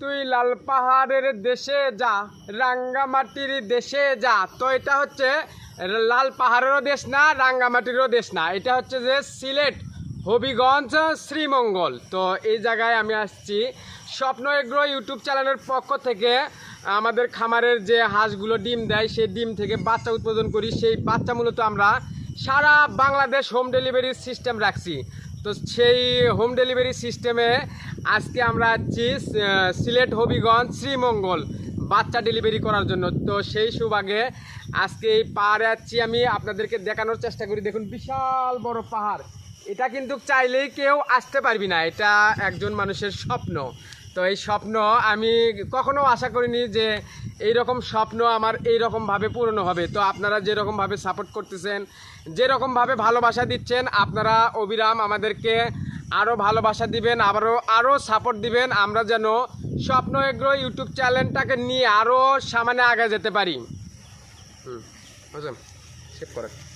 তুই লাল পাহাড়ের দেশে যা, রাঙ্গামাটির দেশে যা। তো এটা হচ্ছে লাল পাহাড়েরও দেশ না, রাঙ্গামাটিরও দেশ না, এটা হচ্ছে যে সিলেট হবিগঞ্জ শ্রীমঙ্গল। তো এই জায়গায় আমি আসছি স্বপ্ন এগ্রো ইউটিউব চ্যানেলের পক্ষ থেকে। আমাদের খামারের যে হাঁসগুলো ডিম দেয়, সেই ডিম থেকে বাচ্চা উৎপাদন করি। সেই বাচ্চা মূলত আমরা সারা বাংলাদেশ হোম ডেলিভারির সিস্টেম রাখছি। তো সেই হোম ডেলিভারি সিস্টেমে আজকে আমরা আসছি সিলেট হবিগঞ্জ শ্রীমঙ্গল বাচ্চা ডেলিভারি করার জন্য। তো সেই সুবাগে আজকে এই পাহাড়ে আসছি, আমি আপনাদেরকে দেখানোর চেষ্টা করি। দেখুন বিশাল বড় পাহাড়, এটা কিন্তু চাইলেই কেউ আসতে পারবি না, এটা একজন মানুষের স্বপ্ন। তো এই স্বপ্ন আমি কখনো আশা করিনি যে এই রকম স্বপ্ন আমার এই রকমভাবে পূরণ হবে। তো আপনারা যেরকমভাবে সাপোর্ট করতেছেন, যেরকমভাবে ভালোবাসা দিচ্ছেন, আপনারা অবিরাম আমাদেরকে আরও ভালোবাসা দিবেন, আরও সাপোর্ট দিবেন। আমরা যেন স্বপ্ন এগ্রো ইউটিউব চ্যানেলটাকে নিয়ে আরও সামনে আগে যেতে পারি। বুঝলেন, সেভ করেন।